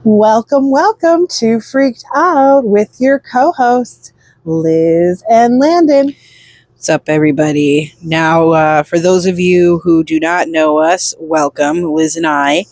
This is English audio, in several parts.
Welcome, welcome to Freaked Out with your co-hosts, Liz and Landon. What's up, everybody? Now, for those of you who do not know us, welcome. Liz and I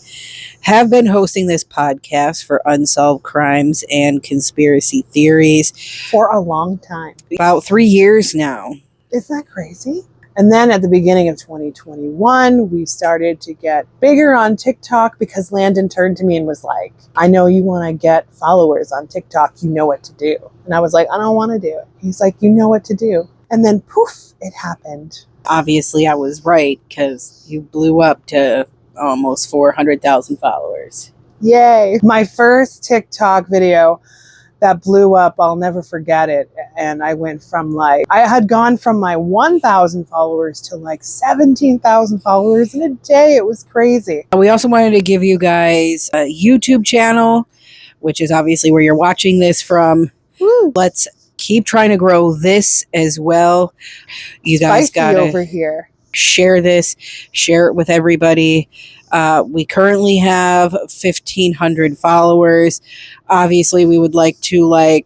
have been hosting this podcast for unsolved crimes and conspiracy theories For a long time. about 3 years now. Isn't that crazy? And then at the beginning of 2021, we started to get bigger on TikTok because Landon turned to me and was like, I know you want to get followers on TikTok. You know what to do. And I was like, I don't want to do it. He's like, you know what to do. And then poof, it happened. Obviously, I was right because you blew up to almost 400,000 followers. Yay. My first TikTok video that blew up, I'll never forget it. And I went from I had gone from my 1,000 followers to 17,000 followers in a day. It was crazy. We also wanted to give you guys a YouTube channel, which is obviously where you're watching this from. Woo. Let's keep trying to grow this as well. You guys Spicy gotta over here. share this, share it with everybody. We currently have 1,500 followers. Obviously, we would like to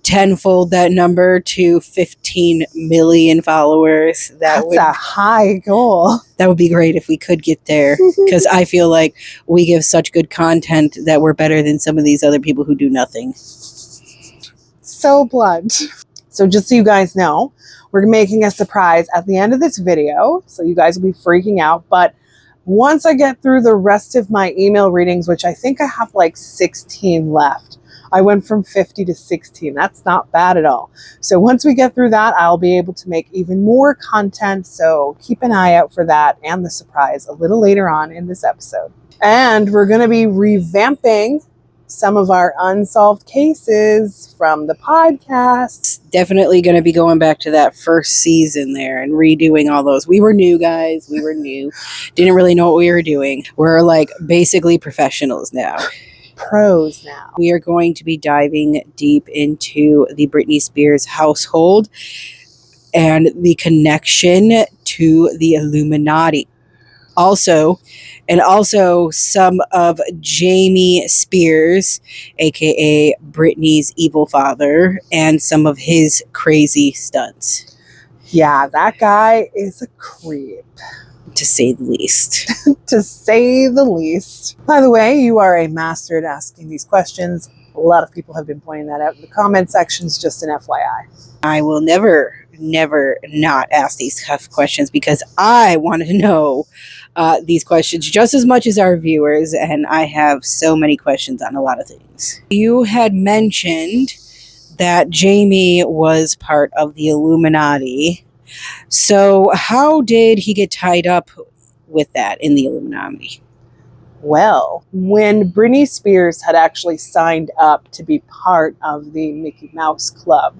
tenfold that number to 15 million followers. That's a high goal. That would be great if we could get there, because I feel like we give such good content that we're better than some of these other people who do nothing. So blunt. So just so you guys know, we're making a surprise at the end of this video. So you guys will be freaking out. But once I get through the rest of my email readings, which I think I have 16 left, I went from 50 to 16. That's not bad at all. So once we get through that, I'll be able to make even more content. So keep an eye out for that and the surprise a little later on in this episode. And we're going to be revamping some of our unsolved cases from the podcast. Definitely going to be going back to that first season there and redoing all those. We were new, guys. We were new. Didn't really know what we were doing. We're basically professionals now. Pros now. We are going to be diving deep into the Britney Spears household and the connection to the Illuminati. Also some of Jamie Spears, aka Britney's evil father, and some of his crazy stunts. Yeah, that guy is a creep. To say the least. To say the least. By the way, you are a master at asking these questions. A lot of people have been pointing that out in the comment sections, just an FYI. I will never not ask these tough questions because I want to know these questions just as much as our viewers, and I have so many questions on a lot of things. You had mentioned that Jamie was part of the Illuminati. So how did he get tied up with that in the Illuminati? Well, when Britney Spears had actually signed up to be part of the Mickey Mouse Club,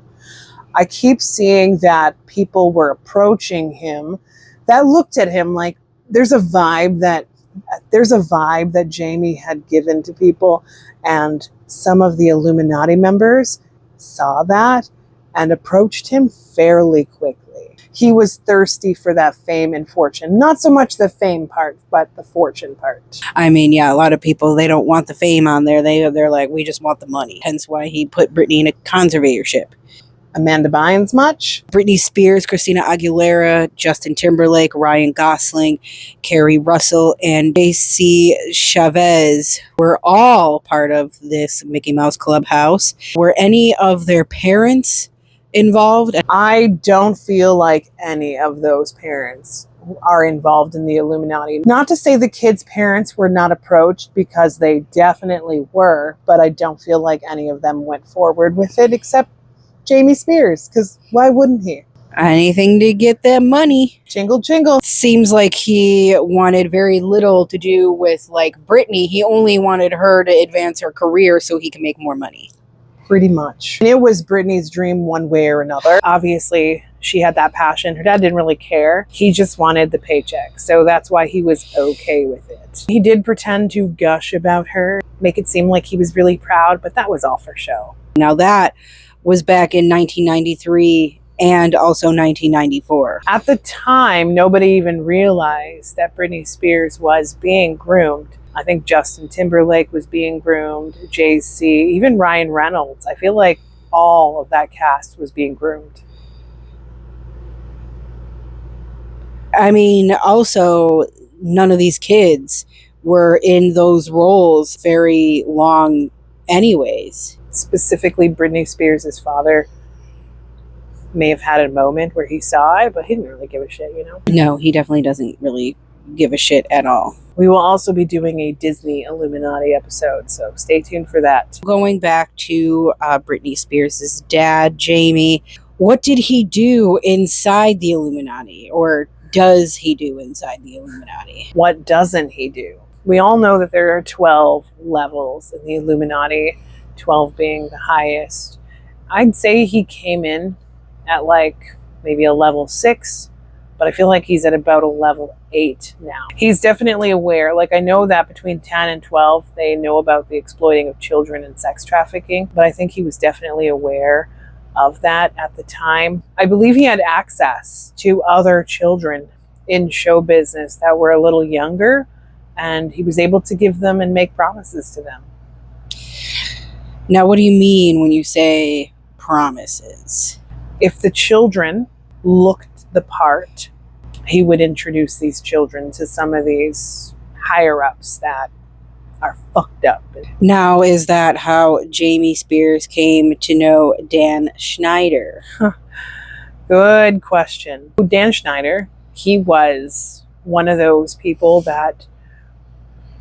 I keep seeing that people were approaching him that looked at him like there's a vibe that Jamie had given to people, and some of the Illuminati members saw that and approached him fairly quickly. He was thirsty for that fame and fortune. Not so much the fame part, but the fortune part. I mean, yeah, a lot of people, they don't want the fame on there. They're like, we just want the money. Hence why he put Britney in a conservatorship. Amanda Bynes much? Britney Spears, Christina Aguilera, Justin Timberlake, Ryan Gosling, Carrie Russell, and J.C. Chavez were all part of this Mickey Mouse Clubhouse. Were any of their parents involved? I don't feel like any of those parents are involved in the Illuminati. Not to say the kids' parents were not approached, because they definitely were, but I don't feel like any of them went forward with it except Jamie Spears, because why wouldn't he? Anything to get that money. Jingle, jingle. Seems like he wanted very little to do with Britney. He only wanted her to advance her career so he can make more money. Pretty much. And it was Britney's dream one way or another. Obviously, she had that passion. Her dad didn't really care. He just wanted the paycheck. So that's why he was okay with it. He did pretend to gush about her, make it seem like he was really proud, but that was all for show. Now that was back in 1993 and also 1994. At the time, nobody even realized that Britney Spears was being groomed I think Justin Timberlake was being groomed, Jay-Z, even Ryan Reynolds. I feel like all of that cast was being groomed. I mean, also, none of these kids were in those roles very long anyways. Specifically, Britney Spears' father may have had a moment where he saw it, but he didn't really give a shit, you know? No, he definitely doesn't really give a shit at all. We will also be doing a Disney Illuminati episode, so stay tuned for that. Going back to Britney Spears' dad, Jamie, what did he do inside the Illuminati? Or does he do inside the Illuminati? What doesn't he do? We all know that there are 12 levels in the Illuminati, 12 being the highest. I'd say he came in at like maybe a level 6, but I feel like he's at about a level 8 now. He's definitely aware. Like, I know that between 10 and 12, they know about the exploiting of children and sex trafficking, but I think he was definitely aware of that at the time. I believe he had access to other children in show business that were a little younger, and he was able to give them and make promises to them. Now, what do you mean when you say promises? If the children looked the part, he would introduce these children to some of these higher ups that are fucked up. Now, is that how Jamie Spears came to know Dan Schneider? Good question. Dan Schneider, he was one of those people that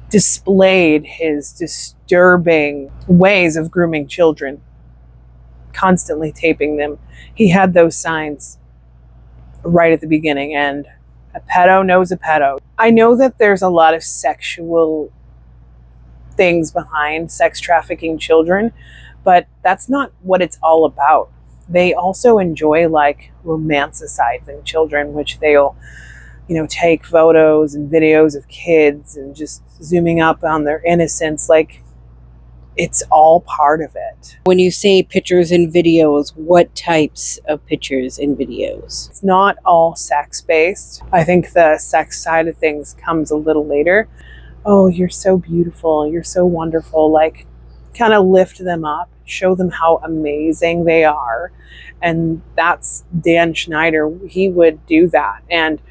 displayed his disturbing ways of grooming children, constantly taping them. He had those signs right at the beginning, and a pedo knows a pedo. I know that there's a lot of sexual things behind sex trafficking children, but that's not what it's all about. They also enjoy like romanticizing children, which they'll, take photos and videos of kids and just zooming up on their innocence. Like, it's all part of it. When you say pictures and videos, what types of pictures and videos? It's not all sex-based. I think the sex side of things comes a little later. Oh, you're so beautiful. You're so wonderful. Like, kind of lift them up, show them how amazing they are. And that's Dan Schneider. He would do that. And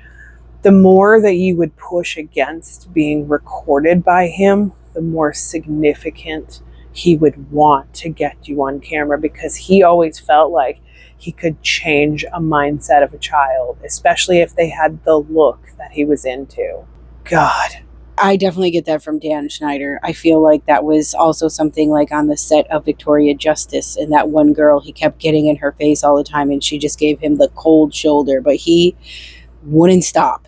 the more that you would push against being recorded by him, the more significant he would want to get you on camera, because he always felt like he could change a mindset of a child, especially if they had the look that he was into. God. I definitely get that from Dan Schneider. I feel like that was also something like on the set of Victoria Justice, and that one girl, he kept getting in her face all the time and she just gave him the cold shoulder, but he wouldn't stop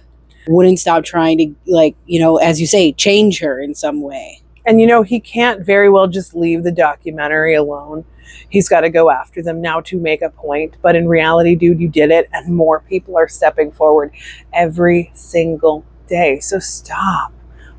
trying to, like, as you say, change her in some way. And he can't very well just leave the documentary alone. He's got to go after them now to make a point. But in reality, dude, you did it, and more people are stepping forward every single day. So stop.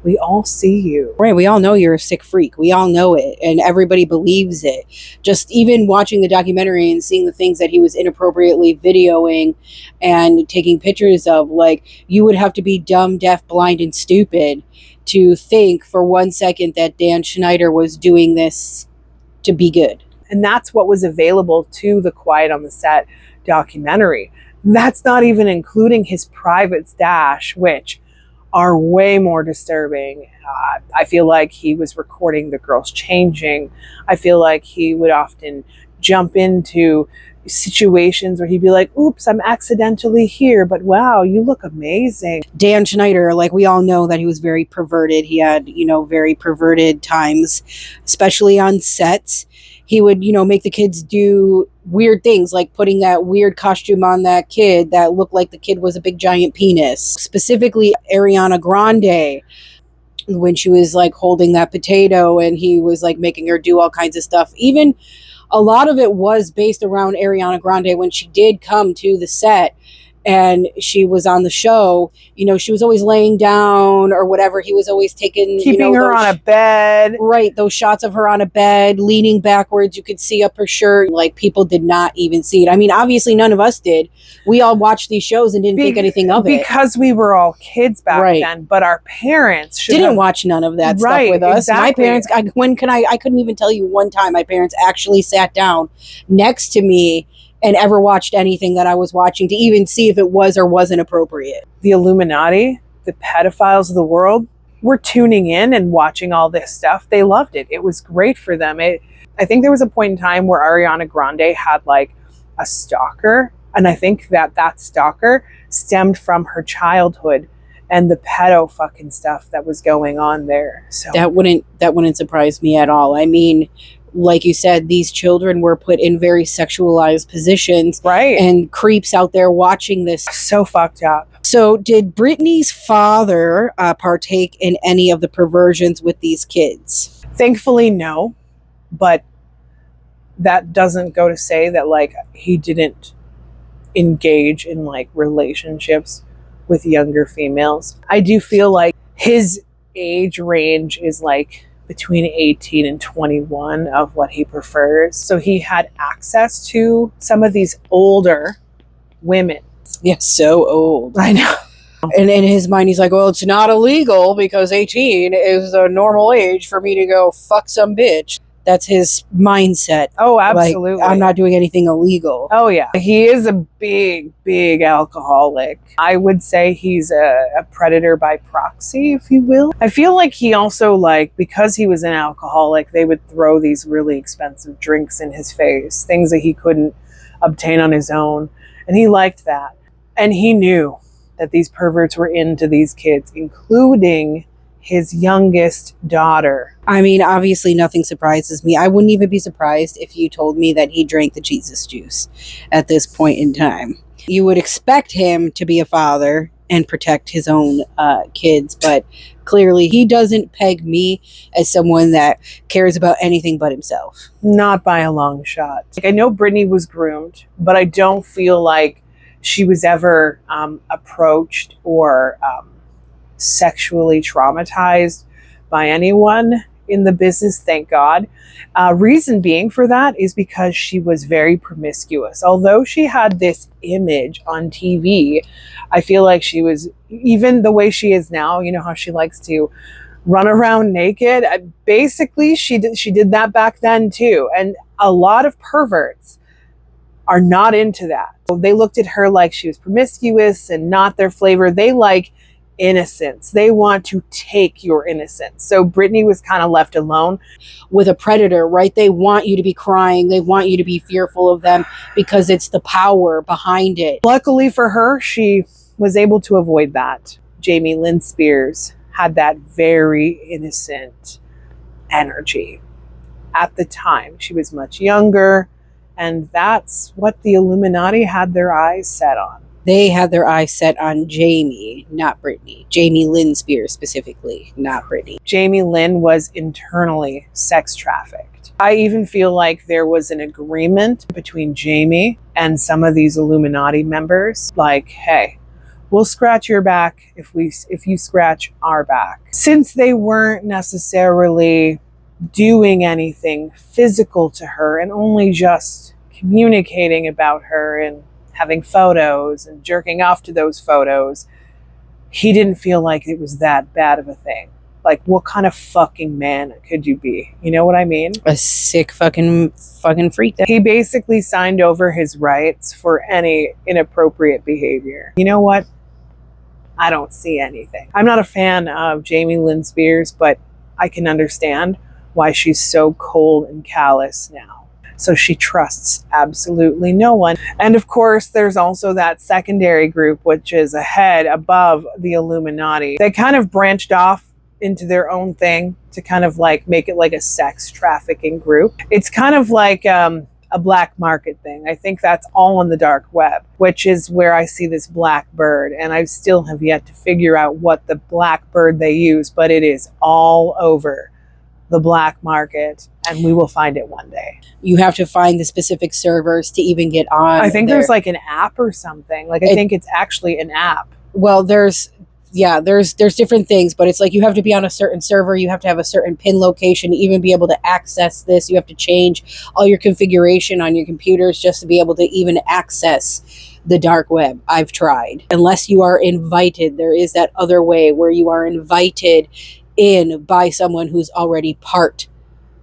We all see you. Right, we all know you're a sick freak. We all know it, and everybody believes it. Just even watching the documentary and seeing the things that he was inappropriately videoing and taking pictures of, like, you would have to be dumb, deaf, blind, and stupid to think for 1 second that Dan Schneider was doing this to be good. And that's what was available to the Quiet on the Set documentary. That's not even including his private stash, which are way more disturbing. I feel like he was recording the girls changing. I feel like he would often jump into situations where he'd be like, oops, I'm accidentally here, but wow, you look amazing. Dan Schneider, like, we all know that he was very perverted. He had, very perverted times, especially on sets. He would, make the kids do weird things, like putting that weird costume on that kid that looked like the kid was a big giant penis. Specifically, Ariana Grande, when she was like holding that potato and he was like making her do all kinds of stuff. Even a lot of it was based around Ariana Grande when she did come to the set and she was on the show, you know, she was always laying down or whatever. He was always taking, keeping her on a bed. Right, those shots of her on a bed, leaning backwards. You could see up her shirt. Like, people did not even see it. I mean, obviously, none of us did. We all watched these shows and didn't think anything of it. Because we were all kids back then, but our parents didn't watch none of that stuff with us. Exactly. My parents, I couldn't even tell you one time my parents actually sat down next to me and ever watched anything that I was watching to even see if it was or wasn't appropriate. The Illuminati, the pedophiles of the world, were tuning in and watching all this stuff. They loved it. It was great for them. I think there was a point in time where Ariana Grande had like a stalker, and I think that stalker stemmed from her childhood and the pedo fucking stuff that was going on there. So that wouldn't surprise me at all. I mean, like you said, these children were put in very sexualized positions, right? And creeps out there watching this. So fucked up. So did Britney's father partake in any of the perversions with these kids? Thankfully, no. But that doesn't go to say that like he didn't engage in like relationships with younger females. I do feel like his age range is like between 18 and 21 of what he prefers. So he had access to some of these older women. Yeah, so old. I know. And in his mind, he's like, well, it's not illegal because 18 is a normal age for me to go fuck some bitch. That's his mindset. Oh, absolutely. Like, I'm not doing anything illegal. Oh, yeah. He is a big, big alcoholic. I would say he's a predator by proxy, if you will. I feel like he also, like, because he was an alcoholic, they would throw these really expensive drinks in his face, things that he couldn't obtain on his own. And he liked that. And he knew that these perverts were into these kids, including his youngest daughter. I mean, obviously nothing surprises me. I wouldn't even be surprised if you told me that he drank the Jesus juice at this point in time. You would expect him to be a father and protect his own kids, but clearly he doesn't peg me as someone that cares about anything but himself. Not by a long shot. Like, I know Britney was groomed, but I don't feel like she was ever approached or sexually traumatized by anyone in the business, thank God. Reason being for that is because she was very promiscuous. Although she had this image on TV, I feel like she was, even the way she is now, you know how she likes to run around naked? Basically, she did that back then too. And a lot of perverts are not into that. They looked at her like she was promiscuous and not their flavor. They like innocence. They want to take your innocence. So Britney was kind of left alone with a predator, right? They want you to be crying. They want you to be fearful of them because it's the power behind it. Luckily for her, she was able to avoid that. Jamie Lynn Spears had that very innocent energy. At the time, she was much younger, and that's what the Illuminati had their eyes set on. They had their eyes set on Jamie, not Britney. Jamie Lynn Spears specifically, not Britney. Jamie Lynn was internally sex trafficked. I even feel like there was an agreement between Jamie and some of these Illuminati members. Like, hey, we'll scratch your back if you scratch our back. Since they weren't necessarily doing anything physical to her and only just communicating about her and having photos and jerking off to those photos, he didn't feel like it was that bad of a thing. Like, what kind of fucking man could you be? You know what I mean? A sick fucking freak. He basically signed over his rights for any inappropriate behavior. You know what? I don't see anything. I'm not a fan of Jamie Lynn Spears, but I can understand why she's so cold and callous now. So she trusts absolutely no one. And of course, there's also that secondary group, which is ahead above the Illuminati. They kind of branched off into their own thing to kind of like make it like a sex trafficking group. It's kind of like a black market thing. I think that's all on the dark web, which is where I see this black bird. And I still have yet to figure out what the black bird they use, but it is all over the black market, and we will find it one day. You have to find the specific servers to even get on. I think there. there's like an app or something. Like I think it's actually an app. Well, there's different things, but it's like you have to be on a certain server. You have to have a certain pin location to even be able to access this. You have to change all your configuration on your computers just to be able to even access the dark web. I've tried. Unless you are invited, there is that other way where you are invited in by someone who's already part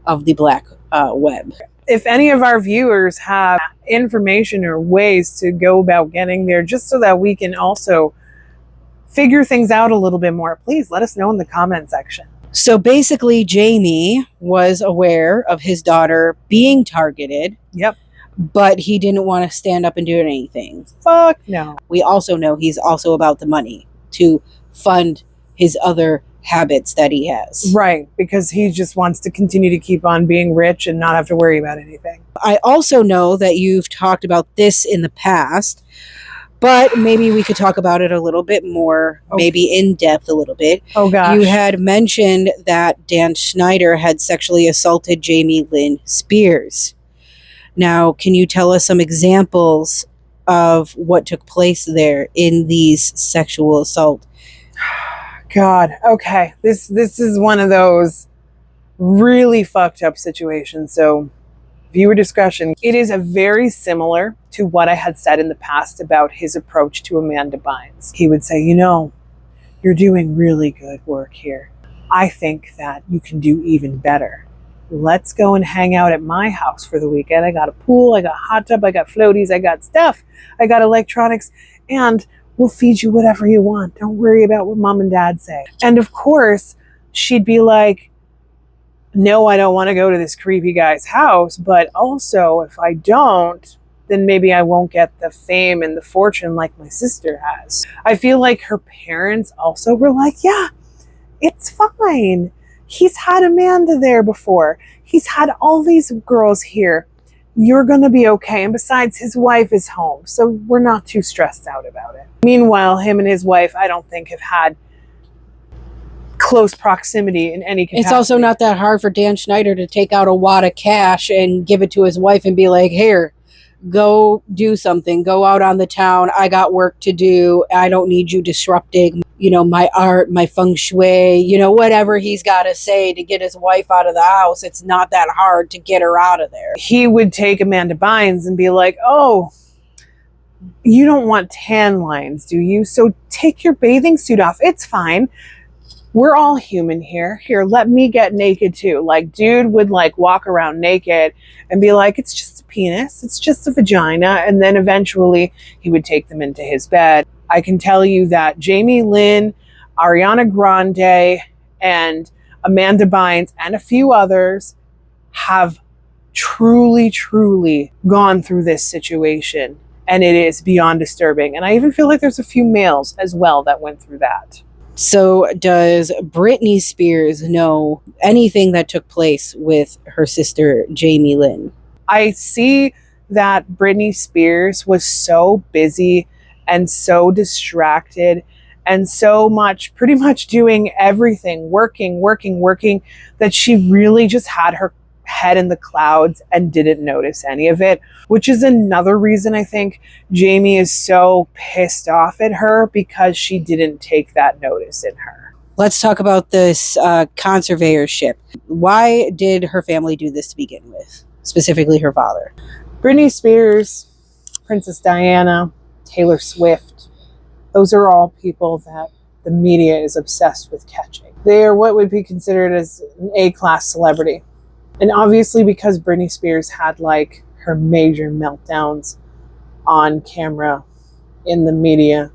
of the black web. If any of our viewers have information or ways to go about getting there, just so that we can also figure things out a little bit more, please let us know in the comment section. So basically, Jamie was aware of his daughter being targeted. Yep. But he didn't want to stand up and do anything. Fuck no. We also know he's also about the money to fund his other habits that he has. Right, because he just wants to continue to keep on being rich and not have to worry about anything. I also know that you've talked about this in the past, but maybe we could talk about it a little bit more, maybe in depth a little bit. Oh gosh. You had mentioned that Dan Schneider had sexually assaulted Jamie Lynn Spears. Now, can you tell us some examples of what took place there in these sexual assault? God, okay. This is one of those really fucked up situations. So, viewer discretion. It is a very similar to what I had said in the past about his approach to Amanda Bynes. He would say, you know, you're doing really good work here. I think that you can do even better. Let's go and hang out at my house for the weekend. I got a pool, I got a hot tub, I got floaties, I got stuff, I got electronics, and we'll feed you whatever you want. Don't worry about what mom and dad say. And of course, she'd be like, no, I don't want to go to this creepy guy's house, but also if I don't, then maybe I won't get the fame and the fortune like my sister has. I feel like her parents also were like, yeah, it's fine. He's had Amanda there before. He's had all these girls here. You're going to be okay. And besides, his wife is home, so we're not too stressed out about it. Meanwhile, him and his wife, I don't think have had close proximity in any capacity. It's also not that hard for Dan Schneider to take out a wad of cash and give it to his wife and be like, here, go do something. Go out on the town. I got work to do. I don't need you disrupting, my art, my feng shui, whatever he's got to say to get his wife out of the house. It's not that hard to get her out of there. He would take Amanda Bynes and be like, oh, you don't want tan lines, do you? So take your bathing suit off. It's fine. We're all human here. Here, let me get naked too. Like, dude would walk around naked and be like, it's just a penis. It's just a vagina. And then eventually he would take them into his bed. I can tell you that Jamie Lynn, Ariana Grande, and Amanda Bynes, and a few others have truly, truly gone through this situation. And it is beyond disturbing. And I even feel like there's a few males as well that went through that. So does Britney Spears know anything that took place with her sister, Jamie Lynn? I see that Britney Spears was so busy and so distracted and so much, pretty much doing everything, working, that she really just had her head in the clouds and didn't notice any of it, which is another reason I think Jamie is so pissed off at her, because she didn't take that notice in her. Let's talk about this conservatorship. Why did her family do this to begin with? Specifically her father. Britney Spears, Princess Diana, Taylor Swift, those are all people that the media is obsessed with catching. They are what would be considered as an A-class celebrity. And obviously because Britney Spears had her major meltdowns on camera, in the media,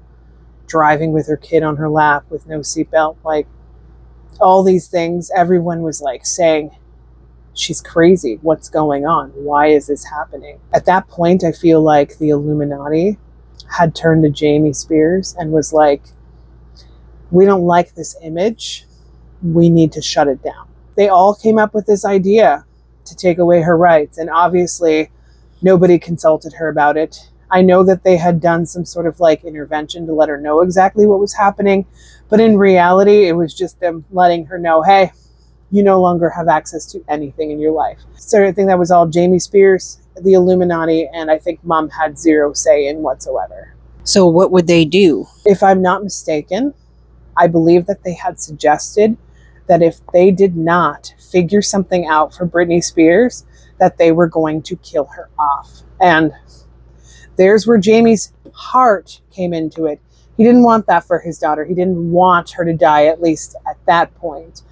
driving with her kid on her lap with no seatbelt, all these things, everyone was saying, she's crazy. What's going on? Why is this happening? At that point, I feel like the Illuminati had turned to Jamie Spears and was like, we don't like this image. We need to shut it down. They all came up with this idea to take away her rights. And obviously nobody consulted her about it. I know that they had done some sort of intervention to let her know exactly what was happening. But in reality, it was just them letting her know, hey, you no longer have access to anything in your life. So I think that was all Jamie Spears, the Illuminati, and I think mom had zero say in whatsoever. So what would they do? If I'm not mistaken, I believe that they had suggested that if they did not figure something out for Britney Spears, that they were going to kill her off. And there's where Jamie's heart came into it. He didn't want that for his daughter. He didn't want her to die, at least at that point.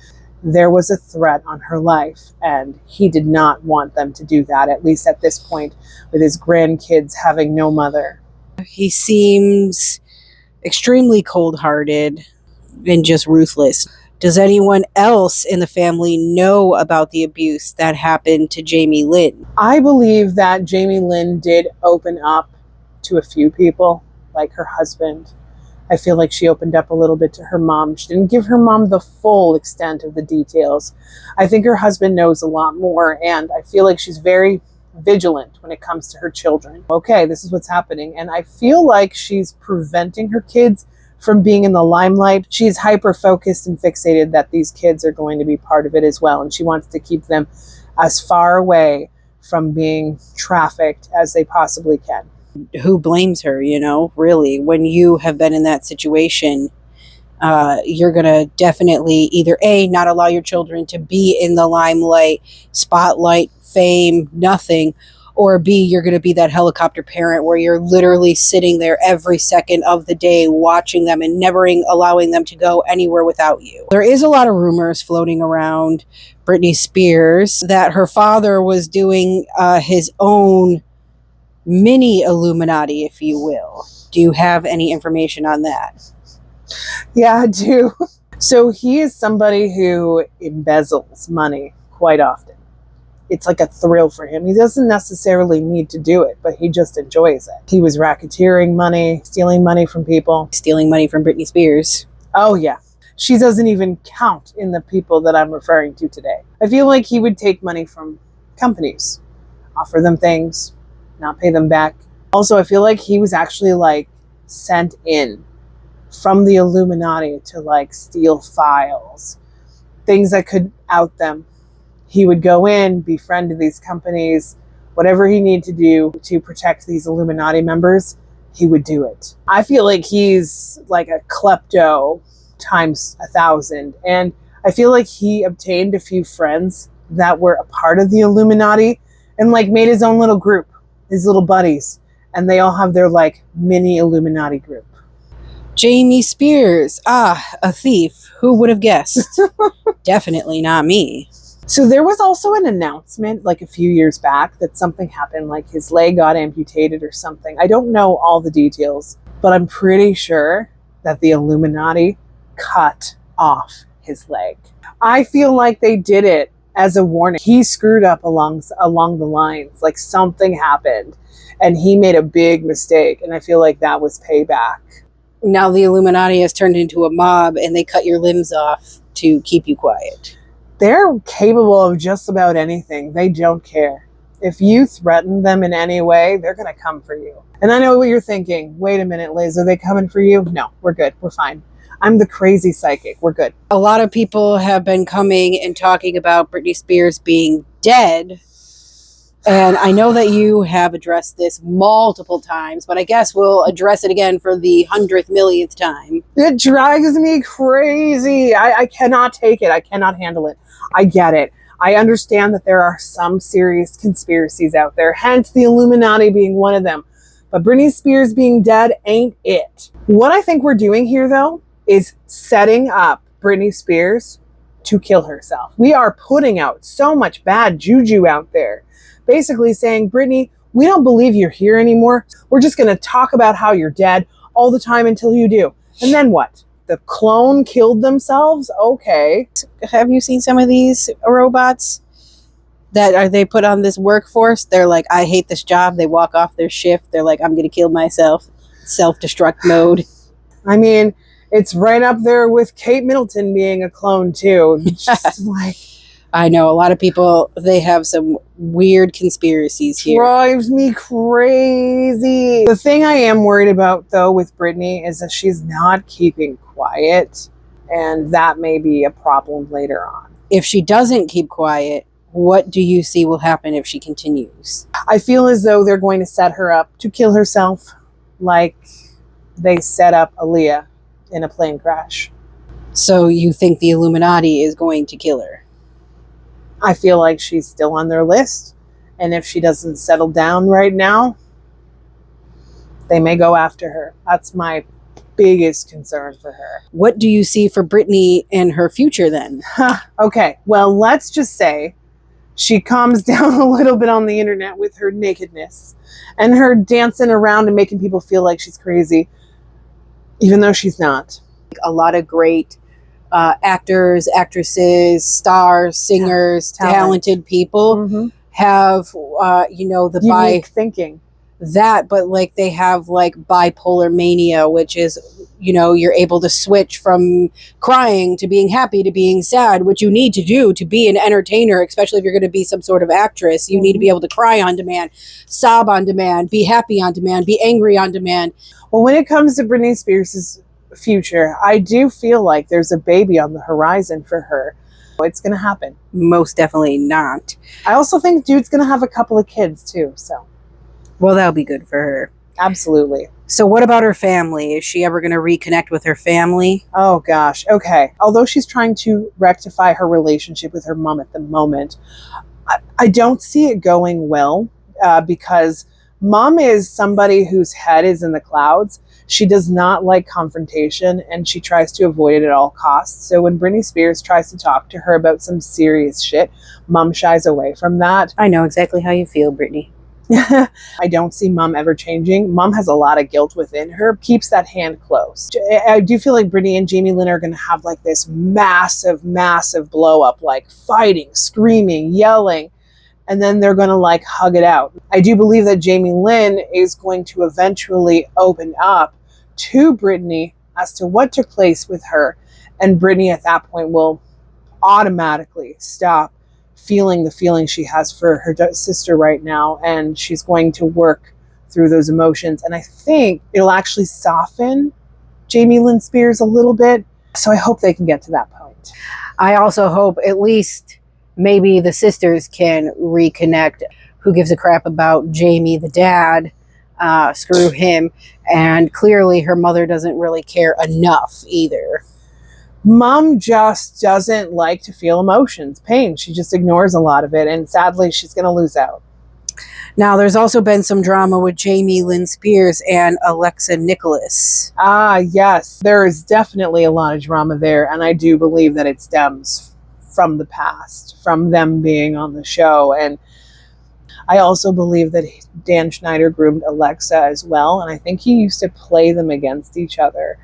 There was a threat on her life, and he did not want them to do that, at least at this point, with his grandkids having no mother. He seems extremely cold-hearted and just ruthless. Does anyone else in the family know about the abuse that happened to Jamie Lynn? I believe that Jamie Lynn did open up to a few people, like her husband. I feel like she opened up a little bit to her mom. She didn't give her mom the full extent of the details. I think her husband knows a lot more, and I feel like she's very vigilant when it comes to her children. Okay, this is what's happening. And I feel like she's preventing her kids from being in the limelight. She's hyper-focused and fixated that these kids are going to be part of it as well, and she wants to keep them as far away from being trafficked as they possibly can. Who blames her, really? When you have been in that situation, you're going to definitely either A, not allow your children to be in the limelight, spotlight, fame, nothing, or B, you're going to be that helicopter parent where you're literally sitting there every second of the day watching them and never allowing them to go anywhere without you. There is a lot of rumors floating around Britney Spears that her father was doing his own mini Illuminati, if you will. Do you have any information on that? Yeah, I do. So he is somebody who embezzles money quite often. It's like a thrill for him. He doesn't necessarily need to do it, but he just enjoys it. He was racketeering money, stealing money from people. Stealing money from Britney Spears. Oh, yeah. She doesn't even count in the people that I'm referring to today. I feel like he would take money from companies, offer them things, not pay them back. Also, I feel like he was actually like sent in from the Illuminati to like steal files, things that could out them. He would go in, befriend these companies, whatever he needed to do to protect these Illuminati members, he would do it. I feel like he's like a klepto times 1,000. And I feel like he obtained a few friends that were a part of the Illuminati and like made his own little group, his little buddies. And they all have their like mini Illuminati group. Jamie Spears, a thief. Who would have guessed? Definitely not me. So there was also an announcement like a few years back that something happened, like his leg got amputated or something. I don't know all the details, but I'm pretty sure that the Illuminati cut off his leg. I feel like they did it as a warning. He screwed up along the lines, like something happened and he made a big mistake, and I feel like that was payback. Now the Illuminati has turned into a mob and they cut your limbs off to keep you quiet. They're capable of just about anything. They don't care. If you threaten them in any way, they're going to come for you. And I know what you're thinking. Wait a minute, Liz, are they coming for you? No, we're good. We're fine. I'm the crazy psychic. We're good. A lot of people have been coming and talking about Britney Spears being dead. And I know that you have addressed this multiple times, but I guess we'll address it again for the 100th millionth time. It drives me crazy. I cannot take it. I cannot handle it. I get it. I understand that there are some serious conspiracies out there, hence the Illuminati being one of them. But Britney Spears being dead ain't it. What I think we're doing here, though, is setting up Britney Spears to kill herself. We are putting out so much bad juju out there. Basically saying, Britney, we don't believe you're here anymore. We're just going to talk about how you're dead all the time until you do. And then what? The clone killed themselves? Okay. Have you seen some of these robots that they put on this workforce? They're like, I hate this job. They walk off their shift. They're like, I'm going to kill myself. Self-destruct mode. I mean, it's right up there with Kate Middleton being a clone too. Just like, I know a lot of people, they have some weird conspiracies here. Drives me crazy. The thing I am worried about, though, with Britney is that she's not keeping quiet, and that may be a problem later on. If she doesn't keep quiet, what do you see will happen if she continues? I feel as though they're going to set her up to kill herself, like they set up Aaliyah in a plane crash. So you think the Illuminati is going to kill her? I feel like she's still on their list, and if she doesn't settle down right now, they may go after her. That's my biggest concern for her. What do you see for Britney and her future then? Okay, well, let's just say she calms down a little bit on the internet with her nakedness and her dancing around and making people feel like she's crazy, even though she's not. A lot of great actors, actresses, stars, singers, talented people have, the unique thinking. That, but like they have like bipolar mania, which is, you're able to switch from crying to being happy to being sad, which you need to do to be an entertainer, especially if you're going to be some sort of actress. You need to be able to cry on demand, sob on demand, be happy on demand, be angry on demand. Well, when it comes to Britney Spears' future, I do feel like there's a baby on the horizon for her. It's going to happen. Most definitely not. I also think dude's going to have a couple of kids too, so. Well, that'll be good for her. Absolutely. So what about her family? Is she ever going to reconnect with her family? Oh, gosh. Okay. Although she's trying to rectify her relationship with her mom at the moment, I don't see it going well because mom is somebody whose head is in the clouds. She does not like confrontation, and she tries to avoid it at all costs. So when Britney Spears tries to talk to her about some serious shit, mom shies away from that. I know exactly how you feel, Britney. I don't see mom ever changing. Mom has a lot of guilt within her, keeps that hand closed. I do feel like Britney and Jamie Lynn are going to have like this massive, massive blow up, like fighting, screaming, yelling, and then they're going to like hug it out. I do believe that Jamie Lynn is going to eventually open up to Britney as to what took place with her, and Britney at that point will automatically stop feeling the feeling she has for her sister right now, and she's going to work through those emotions, and I think it'll actually soften Jamie Lynn Spears a little bit, so I hope they can get to that point. I also hope at least maybe the sisters can reconnect. Who gives a crap about Jamie the dad? Screw him. And clearly her mother doesn't really care enough either. Mom just doesn't like to feel emotions, pain. She just ignores a lot of it, and sadly, she's going to lose out. Now, there's also been some drama with Jamie Lynn Spears and Alexa Nicholas. Ah, yes. There is definitely a lot of drama there, and I do believe that it stems from the past, from them being on the show. And I also believe that Dan Schneider groomed Alexa as well, and I think he used to play them against each other.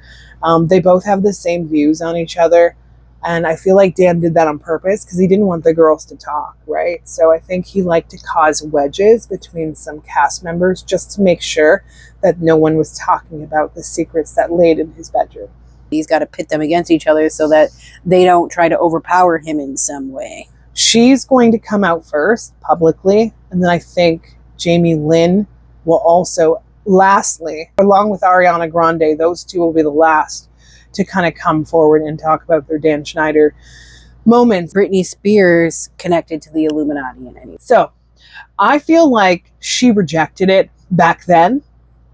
They both have the same views on each other, and I feel like Dan did that on purpose because he didn't want the girls to talk, right? So I think he liked to cause wedges between some cast members just to make sure that no one was talking about the secrets that laid in his bedroom. He's got to pit them against each other so that they don't try to overpower him in some way. She's going to come out first publicly, and then I think Jamie Lynn will also, lastly, along with Ariana Grande, those two will be the last to kind of come forward and talk about their Dan Schneider moments. Britney Spears connected to the Illuminati in any. So I feel like she rejected it back then.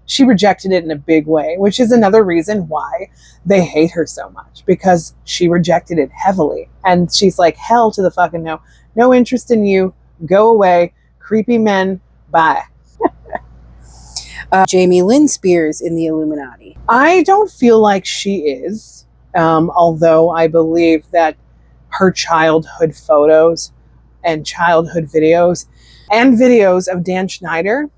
She rejected it in a big way, which is another reason why they hate her so much, because she rejected it heavily. And she's like, hell to the fucking no. No interest in you. Go away. Creepy men. Bye. Jamie Lynn Spears in the Illuminati. I don't feel like she is, although I believe that her childhood photos and childhood videos and videos of Dan Schneider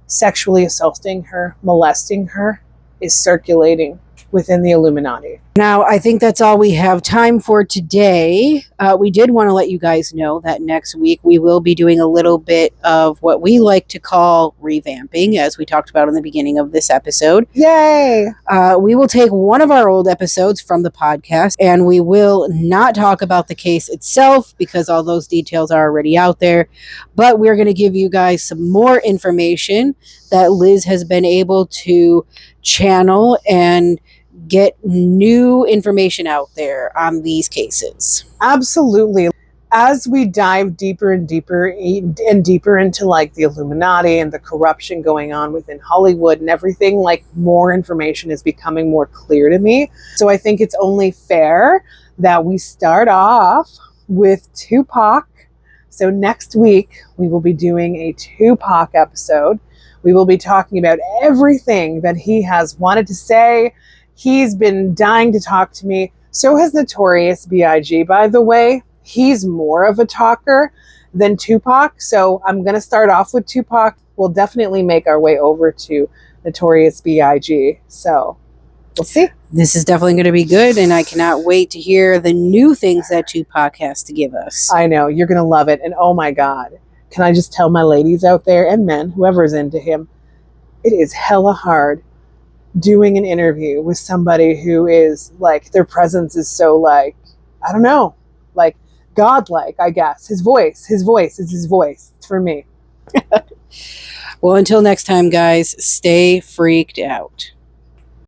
sexually assaulting her, molesting her, is circulating within the Illuminati. Now, I think that's all we have time for today. We did want to let you guys know that next week we will be doing a little bit of what we like to call revamping, as we talked about in the beginning of this episode. Yay! We will take one of our old episodes from the podcast, and we will not talk about the case itself because all those details are already out there, but we're going to give you guys some more information that Liz has been able to channel and get new information out there on these cases. Absolutely. As we dive deeper and deeper and deeper into like the Illuminati and the corruption going on within Hollywood and everything, like more information is becoming more clear to me. So I think it's only fair that we start off with Tupac. So next week we will be doing a Tupac episode. We will be talking about everything that he has wanted to say. He's been dying to talk to me. So has Notorious B.I.G., by the way. He's more of a talker than Tupac. So I'm going to start off with Tupac. We'll definitely make our way over to Notorious B.I.G. So we'll see. This is definitely going to be good, and I cannot wait to hear the new things that Tupac has to give us. I know. You're going to love it. And oh my God, can I just tell my ladies out there and men, whoever's into him, it is hella hard doing an interview with somebody who is like, their presence is so like, I don't know, like godlike, I guess. His voice is his voice for me. Well, until next time, guys, stay freaked out.